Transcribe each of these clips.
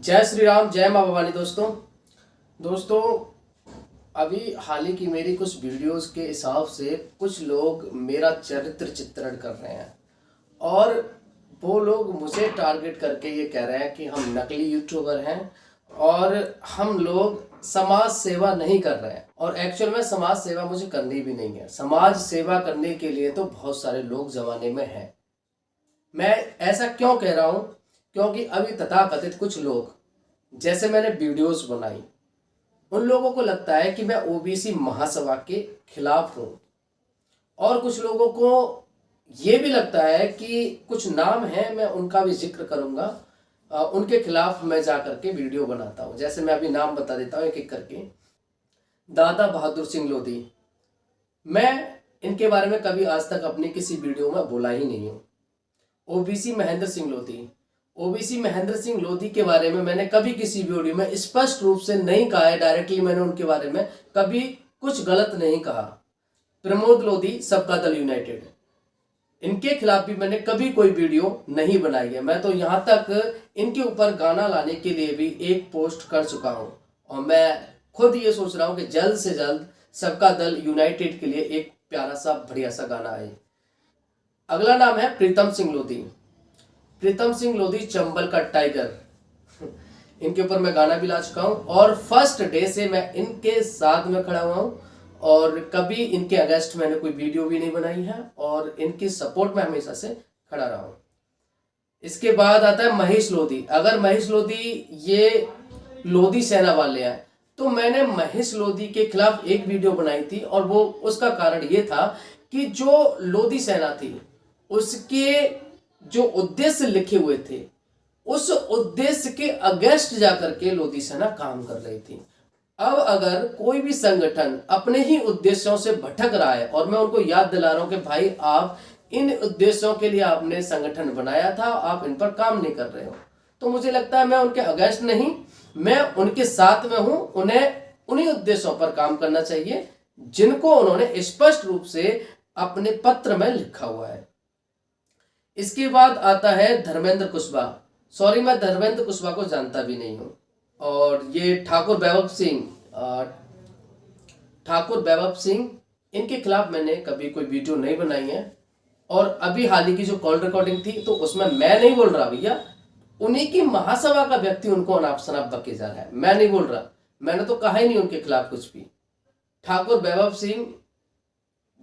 जय श्री राम, जय माँ भवानी। दोस्तों अभी हाल ही की मेरी कुछ वीडियोस के हिसाब से कुछ लोग मेरा चरित्र चित्रण कर रहे हैं और वो लोग मुझे टारगेट करके ये कह रहे हैं कि हम नकली यूट्यूबर हैं और हम लोग समाज सेवा नहीं कर रहे हैं। और एक्चुअल में समाज सेवा मुझे करनी भी नहीं है। समाज सेवा करने के लिए तो बहुत सारे लोग जमाने में हैं। मैं ऐसा क्यों कह रहा हूँ? क्योंकि अभी तथाकथित कुछ लोग, जैसे मैंने वीडियोस बनाई, उन लोगों को लगता है कि मैं ओबीसी महासभा के खिलाफ हूँ और कुछ लोगों को ये भी लगता है कि कुछ नाम है, मैं उनका भी जिक्र करूँगा, उनके खिलाफ मैं जा करके वीडियो बनाता हूँ। जैसे मैं अभी नाम बता देता हूँ एक एक करके। दादा बहादुर सिंह लोधी, मैं इनके बारे में कभी आज तक अपनी किसी वीडियो में बोला ही नहीं हूँ। ओबीसी महेंद्र सिंह लोधी, ओबीसी महेंद्र सिंह लोधी के बारे में मैंने कभी किसी वीडियो में स्पष्ट रूप से नहीं कहा है। डायरेक्टली मैंने उनके बारे में कभी कुछ गलत नहीं कहा। प्रमोद लोधी, सबका दल यूनाइटेड, इनके खिलाफ भी मैंने कभी कोई वीडियो नहीं बनाई है। मैं तो यहाँ तक इनके ऊपर गाना लाने के लिए भी एक पोस्ट कर चुका हूँ और मैं खुद ये सोच रहा हूँ कि जल्द से जल्द सबका दल यूनाइटेड के लिए एक प्यारा सा बढ़िया सा गाना आए। अगला नाम है प्रीतम सिंह लोधी। प्रीतम सिंह लोधी चंबल का टाइगर, इनके ऊपर मैं गाना भी ला चुका हूं और फर्स्ट डे से मैं इनके साथ में खड़ा हुआ हूं और कभी इनके अगेंस्ट मैंने कोई वीडियो भी नहीं बनाई है और इनकी सपोर्ट में हमेशा से खड़ा रहा हूं। इसके बाद आता है महेश लोधी। अगर महेश लोधी ये लोधी सेना वाले हैं तो मैंने महेश लोधी के खिलाफ एक वीडियो बनाई थी और वो उसका कारण ये था कि जो लोधी सेना थी उसके जो उद्देश्य लिखे हुए थे उस उद्देश्य के अगेंस्ट जाकर के लोधी सेना काम कर रही थी। अब अगर कोई भी संगठन अपने ही उद्देश्यों से भटक रहा है और मैं उनको याद दिला रहा हूं कि भाई आप इन उद्देश्यों के लिए आपने संगठन बनाया था, आप इन पर काम नहीं कर रहे हो, तो मुझे लगता है मैं उनके अगेंस्ट नहीं, मैं उनके साथ में हूं। उन्हें उन्हीं उद्देश्यों पर काम करना चाहिए जिनको उन्होंने स्पष्ट रूप से अपने पत्र में लिखा हुआ है। इसके बाद आता है धर्मेंद्र कुशवाहा। सॉरी, मैं धर्मेंद्र कुशवाहा को जानता भी नहीं हूं। और ये ठाकुर वैभव सिंह, इनके खिलाफ मैंने कभी कोई वीडियो नहीं बनाई है और अभी हाल ही की जो कॉल रिकॉर्डिंग थी तो उसमें मैं नहीं बोल रहा भैया, उन्हीं की महासभा का व्यक्ति उनको अनाप शनाप बके जा रहा है, मैं नहीं बोल रहा। मैंने तो कहा ही नहीं उनके खिलाफ कुछ भी। ठाकुर वैभव सिंह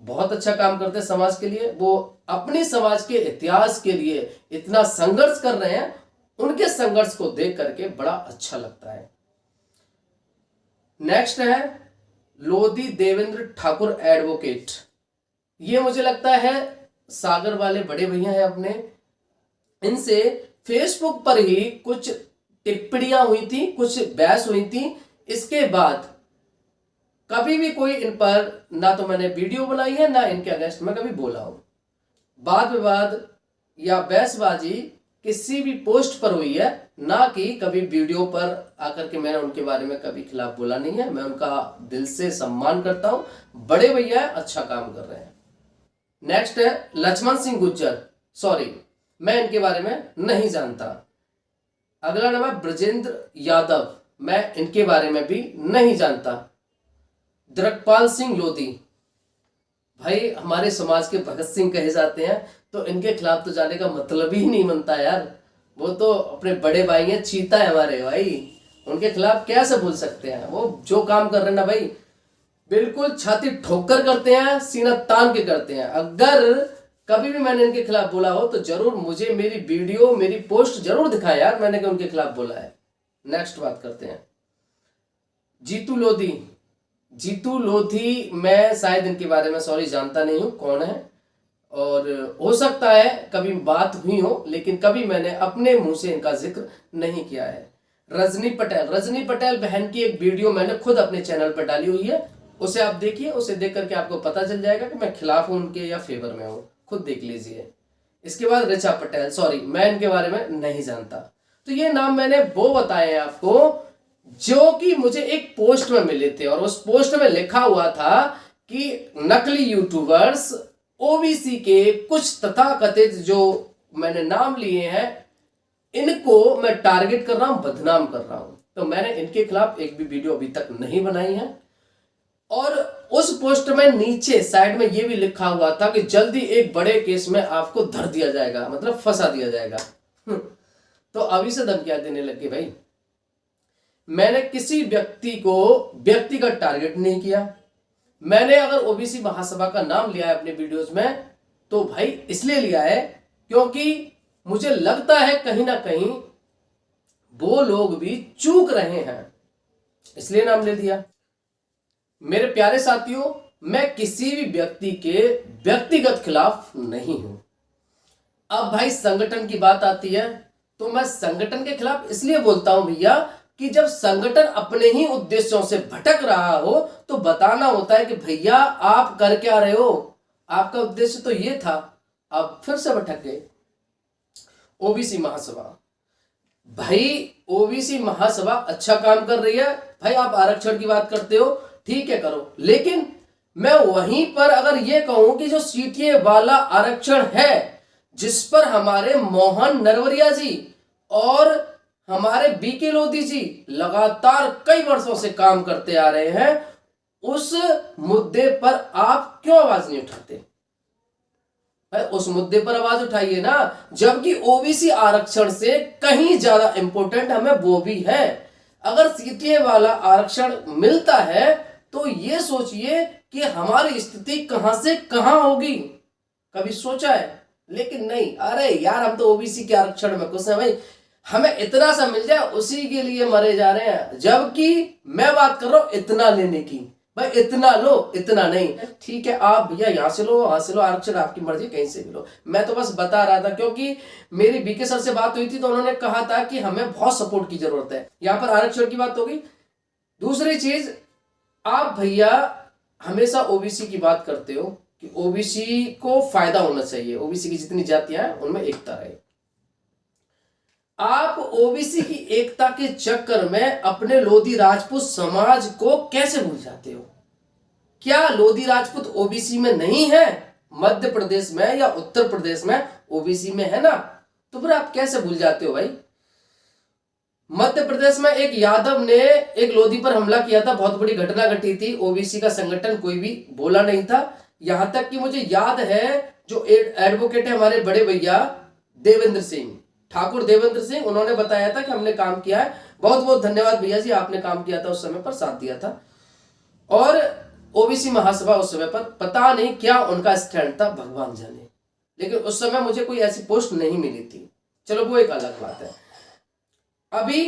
बहुत अच्छा काम करते हैं समाज के लिए, वो अपने समाज के इतिहास के लिए इतना संघर्ष कर रहे हैं, उनके संघर्ष को देख करके बड़ा अच्छा लगता है। नेक्स्ट है लोधी देवेंद्र ठाकुर एडवोकेट। ये मुझे लगता है सागर वाले बड़े भैया हैं अपने, इनसे फेसबुक पर ही कुछ टिप्पणियां हुई थी, कुछ बहस हुई थी। इसके बाद कभी भी कोई इन पर ना तो मैंने वीडियो बनाई है ना इनके अगेंस्ट में कभी बोला हूं। वाद विवाद या बहसबाजी किसी भी पोस्ट पर हुई है, ना कि कभी वीडियो पर आकर के मैंने उनके बारे में कभी खिलाफ बोला नहीं है। मैं उनका दिल से सम्मान करता हूं, बड़े भैया अच्छा काम कर रहे हैं। नेक्स्ट है लक्ष्मण सिंह गुज्जर। सॉरी, मैं इनके बारे में नहीं जानता। अगला नाम है ब्रजेंद्र यादव, मैं इनके बारे में भी नहीं जानता। द्रकपाल सिंह लोधी, भाई हमारे समाज के भगत सिंह कहे जाते हैं, तो इनके खिलाफ तो जाने का मतलब ही नहीं बनता यार। वो तो अपने बड़े भाई हैं, चीता है हमारे भाई, उनके खिलाफ कैसे बोल सकते हैं? वो जो काम कर रहे हैं ना भाई, बिल्कुल छाती ठोक कर करते हैं, सीना तान के करते हैं। अगर कभी भी मैंने इनके खिलाफ बोला हो तो जरूर मुझे मेरी वीडियो, मेरी पोस्ट जरूर दिखाए यार, मैंने उनके खिलाफ बोला है। नेक्स्ट बात करते हैं जीतू लोधी। जीतू लोधी, मैं शायद इनके बारे में सॉरी जानता नहीं हूं कौन है, और हो सकता है कभी बात हुई हो, लेकिन कभी मैंने अपने मुंह से इनका जिक्र नहीं किया है। रजनी पटेल बहन की एक वीडियो मैंने खुद अपने चैनल पर डाली हुई है, उसे आप देखिए, उसे देख करके आपको पता चल जाएगा कि मैं खिलाफ हूं उनके या फेवर में हूं, खुद देख लीजिए। इसके बाद ऋचा पटेल, सॉरी मैं इनके बारे में नहीं जानता। तो ये नाम मैंने वो बताए हैं आपको जो कि मुझे एक पोस्ट में मिले थे और उस पोस्ट में लिखा हुआ था कि नकली यूट्यूबर्स ओबीसी के कुछ तथाकथित जो मैंने नाम लिए हैं इनको मैं टारगेट कर रहा हूं, बदनाम कर रहा हूं। तो मैंने इनके खिलाफ एक भी वीडियो अभी तक नहीं बनाई है। और उस पोस्ट में नीचे साइड में यह भी लिखा हुआ था कि जल्दी एक बड़े केस में आपको धर दिया जाएगा, मतलब फंसा दिया जाएगा। तो अभी से धमकियां देने लगे भाई। मैंने किसी व्यक्ति को व्यक्तिगत टारगेट नहीं किया। मैंने अगर ओबीसी महासभा का नाम लिया है अपने वीडियोस में तो भाई इसलिए लिया है क्योंकि मुझे लगता है कहीं ना कहीं वो लोग भी चूक रहे हैं, इसलिए नाम ले दिया। मेरे प्यारे साथियों, मैं किसी भी व्यक्ति के व्यक्तिगत खिलाफ नहीं हूं। अब भाई संगठन की बात आती है तो मैं संगठन के खिलाफ इसलिए बोलता हूं भैया कि जब संगठन अपने ही उद्देश्यों से भटक रहा हो तो बताना होता है कि भैया आप कर क्या रहे हो, आपका उद्देश्य तो ये था, अब फिर से भटक गए। ओबीसी महासभा, भाई ओबीसी महासभा अच्छा काम कर रही है। भाई आप आरक्षण की बात करते हो, ठीक है करो, लेकिन मैं वहीं पर अगर ये कहूं कि जो सीटीए वाला आरक्षण है जिस पर हमारे मोहन नरवरिया जी और हमारे बीके लोधी जी लगातार कई वर्षों से काम करते आ रहे हैं, उस मुद्दे पर आप क्यों आवाज नहीं उठाते? भाई उस मुद्दे पर आवाज उठाइए ना, जबकि ओबीसी आरक्षण से कहीं ज्यादा इंपॉर्टेंट हमें वो भी है। अगर सीटीए वाला आरक्षण मिलता है तो ये सोचिए कि हमारी स्थिति कहां से कहां होगी, कभी सोचा है? लेकिन नहीं, अरे यार हम तो ओबीसी के आरक्षण में खुश हैं भाई, हमें इतना सा मिल जाए उसी के लिए मरे जा रहे हैं। जबकि मैं बात कर रहा हूं इतना लेने की, भाई इतना लो, इतना नहीं, ठीक है आप भैया यहां से लो वहां से लो, आरक्षण आपकी मर्जी कहीं से भी लो। मैं तो बस बता रहा था क्योंकि मेरी बीके सर से बात हुई थी तो उन्होंने कहा था कि हमें बहुत सपोर्ट की जरूरत है। यहां पर आरक्षण की बात होगी। दूसरी चीज, आप भैया हमेशा ओबीसी की बात करते हो कि ओबीसी को फायदा होना चाहिए, ओबीसी की जितनी जातियां हैं उनमें एकता रहे। आप ओबीसी की एकता के चक्कर में अपने लोधी राजपूत समाज को कैसे भूल जाते हो? क्या लोधी राजपूत ओबीसी में नहीं है? मध्य प्रदेश में या उत्तर प्रदेश में ओबीसी में है ना, तो फिर आप कैसे भूल जाते हो भाई? मध्य प्रदेश में एक यादव ने एक लोधी पर हमला किया था, बहुत बड़ी घटना घटी थी, ओबीसी का संगठन कोई भी बोला नहीं था। यहां तक कि मुझे याद है जो एडवोकेट है हमारे बड़े भैया देवेंद्र सिंह, ठाकुर देवेंद्र सिंह, उन्होंने बताया था कि हमने काम किया है। बहुत बहुत धन्यवाद भैया जी, आपने काम किया था, उस समय पर साथ दिया था। और ओबीसी महासभा उस समय पर पता नहीं क्या उनका स्टैंड था, भगवान जाने, लेकिन उस समय मुझे कोई ऐसी पोस्ट नहीं मिली थी। चलो वो एक अलग बात है। अभी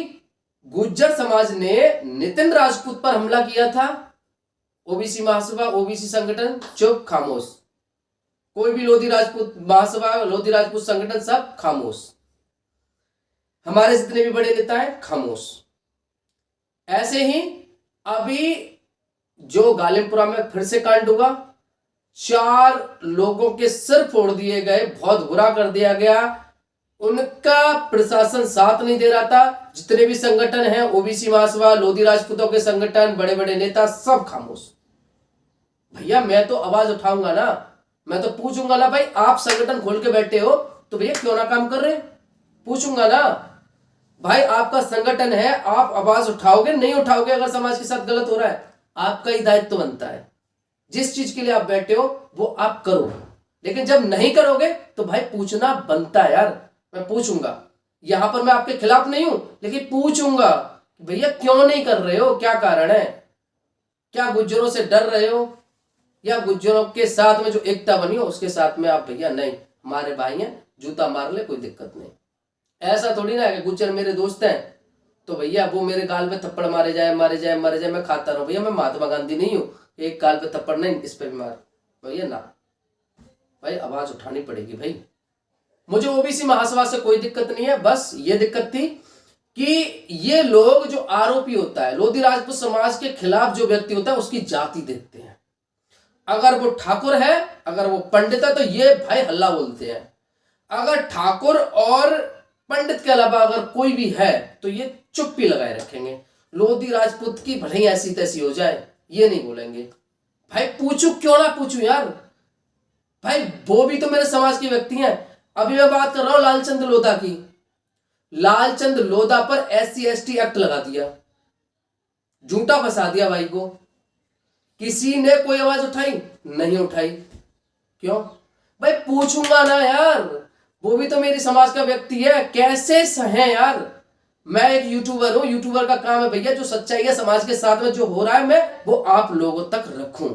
गुज्जर समाज ने नितिन राजपूत पर हमला किया था, ओबीसी महासभा ओबीसी संगठन चुप खामोश, कोई भी लोधी राजपूत महासभा लोधी राजपूत संगठन सब खामोश, हमारे जितने भी बड़े नेता हैं खामोश। ऐसे ही अभी जो गालिमपुरा में फिर से कांड हुआ, 4 लोगों के सिर फोड़ दिए गए, बहुत बुरा कर दिया गया, उनका प्रशासन साथ नहीं दे रहा था। जितने भी संगठन हैं ओबीसी महासभा लोधी राजपूतों के संगठन बड़े बड़े नेता सब खामोश। भैया मैं तो आवाज उठाऊंगा ना, मैं तो पूछूंगा ना भाई, आप संगठन खोल के बैठे हो तो भैया क्यों ना काम कर रहे, पूछूंगा ना भाई, आपका संगठन है, आप आवाज उठाओगे नहीं उठाओगे? अगर समाज के साथ गलत हो रहा है आपका ही दायित्व बनता है, जिस चीज के लिए आप बैठे हो वो आप करो। लेकिन जब नहीं करोगे तो भाई पूछना बनता है यार, मैं पूछूंगा। यहां पर मैं आपके खिलाफ नहीं हूं लेकिन पूछूंगा भैया क्यों नहीं कर रहे हो, क्या कारण है? क्या गुज्जरों से डर रहे हो, या गुज्जरों के साथ में जो एकता बनी हो उसके साथ में आप भैया नहीं हमारे भाई हैं, जूता मार ले कोई दिक्कत नहीं? ऐसा थोड़ी ना है कि गुज्जर मेरे दोस्त हैं तो भैया वो मेरे गाल पे थप्पड़ मारे जाए मारे जाए मारे जाए मैं खाता रहूं। भैया मैं महात्मा गांधी नहीं हूं, एक गाल पे थप्पड़ नहीं इस पे भी मार, भैया ना, भाई आवाज उठानी पड़ेगी भाई। मुझे ओबीसी महासभा से कोई दिक्कत नहीं है, बस ये दिक्कत थी कि ये लोग जो आरोपी होता है लोधी राजपूत समाज के खिलाफ जो व्यक्ति होता है उसकी जाति देखते हैं। अगर वो ठाकुर है, अगर वो पंडित है तो ये भाई हल्ला बोलते हैं। अगर ठाकुर और पंडित के अलावा अगर कोई भी है तो ये चुप्पी लगाए रखेंगे। लोधी राजपूत की भले ही ऐसी तैसी हो जाए ये नहीं बोलेंगे। भाई पूछू क्यों ना पूछू यार, भाई वो भी तो मेरे समाज के व्यक्ति हैं। अभी मैं बात कर रहा हूं लालचंद लोधा की, लालचंद लोधा पर SC/ST एक्ट लगा दिया, झूठा फंसा दिया भाई को। किसी ने कोई आवाज उठाई? नहीं उठाई। क्यों भाई? पूछूंगा ना यार, वो भी तो मेरी समाज का व्यक्ति है, कैसे सहे यार। मैं एक यूट्यूबर हूं, यूट्यूबर का काम है भैया जो सच्चाई है समाज के साथ में जो हो रहा है मैं वो आप लोगों तक रखूं।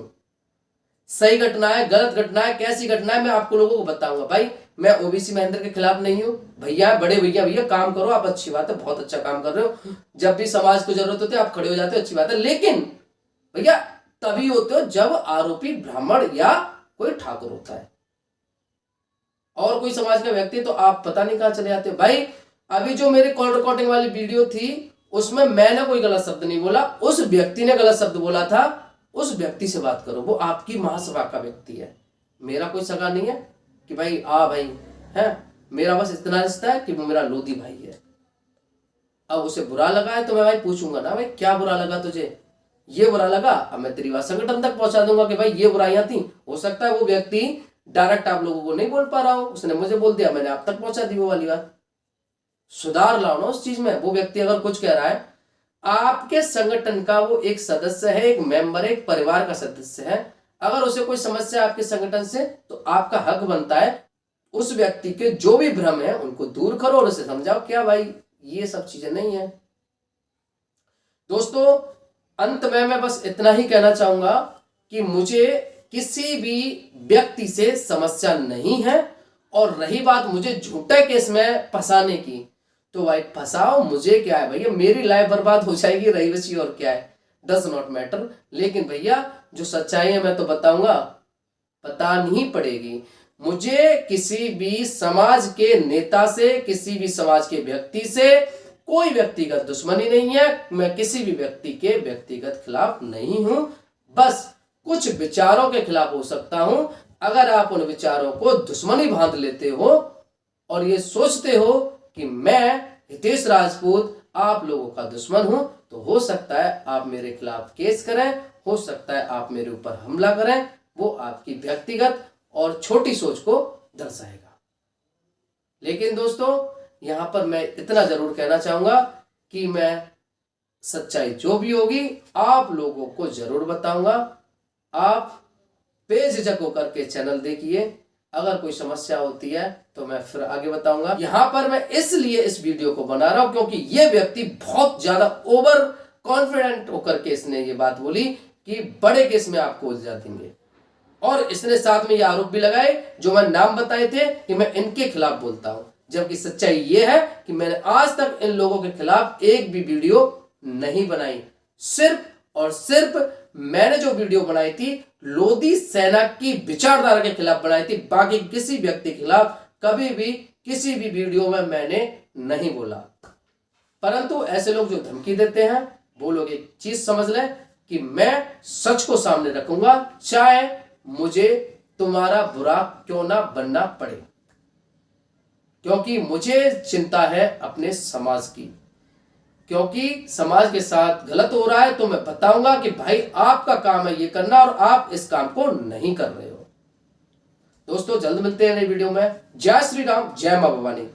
सही घटना है, गलत घटना है, कैसी घटना है मैं आपको लोगों को बताऊंगा। भाई मैं ओबीसी महेंद्र के खिलाफ नहीं हूं भैया, बड़े भैया काम करो आप, अच्छी बात है, बहुत अच्छा काम कर रहे हो। जब भी समाज को जरूरत होती है आप खड़े हो जाते हो, अच्छी बात है। लेकिन भैया तभी होते हो जब आरोपी ब्राह्मण या कोई ठाकुर होता है, और कोई समाज का व्यक्ति तो आप पता नहीं कहां चले जाते हो। भाई अभी जो मेरी कॉल रिकॉर्डिंग वाली वीडियो थी उसमें मैंने कोई गलत शब्द नहीं बोला, उस व्यक्ति ने गलत शब्द बोला था। उस व्यक्ति से बात करो, वो आपकी महासभा का व्यक्ति है, मेरा कोई सगा नहीं है कि भाई भाई है, मेरा बस इतना रिश्ता है कि वो मेरा लोधी भाई है। अब उसे बुरा लगा है तो मैं भाई पूछूंगा ना, भाई क्या बुरा लगा तुझे? ये बुरा लगा, अब मैं तेरी बात संगठन तक पहुंचा दूंगा कि भाई ये बुराइयां थी। हो सकता है वो व्यक्ति डायरेक्ट आप लोगों को नहीं बोल पा रहा हो, उसने मुझे बोल दिया, मैंने आप तक पहुंचा दी वो वाली बात। सुधार लाओ ना उस चीज में। वो व्यक्ति अगर कुछ कह रहा है, आपके संगठन का वो एक सदस्य है, एक मेंबर है, एक परिवार का सदस्य है, अगर उसे कोई समस्या है आपके संगठन से तो आपका हक बनता है उस व्यक्ति के जो भी भ्रम है उनको दूर करो और उसे समझाओ क्या भाई ये सब चीजें नहीं है। दोस्तों अंत में मैं बस इतना ही कहना चाहूंगा कि मुझे किसी भी व्यक्ति से समस्या नहीं है, और रही बात मुझे झूठे केस में फंसाने की, तो भाई फंसाओ, मुझे क्या है भैया, मेरी लाइफ बर्बाद हो जाएगी, रही बची और क्या है, डज नॉट मैटर। लेकिन भैया जो सच्चाई है मैं तो बताऊंगा, बतानी पड़ेगी। मुझे किसी भी समाज के नेता से, किसी भी समाज के व्यक्ति से कोई व्यक्तिगत दुश्मनी नहीं है, मैं किसी भी व्यक्ति के व्यक्तिगत खिलाफ नहीं हूं, बस कुछ विचारों के खिलाफ हो सकता हूं। अगर आप उन विचारों को दुश्मनी बांध लेते हो और ये सोचते हो कि मैं हितेश राजपूत आप लोगों का दुश्मन हूं, तो हो सकता है आप मेरे खिलाफ केस करें, हो सकता है आप मेरे ऊपर हमला करें, वो आपकी व्यक्तिगत और छोटी सोच को दर्शाएगा। लेकिन दोस्तों यहां पर मैं इतना जरूर कहना चाहूंगा कि मैं सच्चाई जो भी होगी आप लोगों को जरूर बताऊंगा। आप बेझिझक होकर के चैनल देखिए, अगर कोई समस्या होती है तो मैं फिर आगे बताऊंगा। यहां पर मैं इसलिए इस वीडियो को बना रहा हूं क्योंकि ये व्यक्ति बहुत ज्यादा ओवर कॉन्फिडेंट होकर के इसने ये बात बोली कि बड़े केस में आपको उलझा देंगे, और इसने साथ में ये आरोप भी लगाए जो मैं नाम बताए थे कि मैं इनके खिलाफ बोलता हूं, जबकि सच्चाई ये है कि मैंने आज तक इन लोगों के खिलाफ एक भी वीडियो नहीं बनाई। सिर्फ और सिर्फ मैंने जो वीडियो बनाई थी लोधी सेना की विचारधारा के खिलाफ बनाई थी, बाकी किसी व्यक्ति के खिलाफ कभी भी किसी भी वीडियो में मैंने नहीं बोला। परंतु ऐसे लोग जो धमकी देते हैं वो लोग एक चीज समझ लें कि मैं सच को सामने रखूंगा, चाहे मुझे तुम्हारा बुरा क्यों ना बनना पड़े, क्योंकि मुझे चिंता है अपने समाज की। क्योंकि समाज के साथ गलत हो रहा है तो मैं बताऊंगा कि भाई आपका काम है ये करना और आप इस काम को नहीं कर रहे हो। दोस्तों जल्द मिलते हैं नई वीडियो में। जय श्री राम, जय मां भवानी।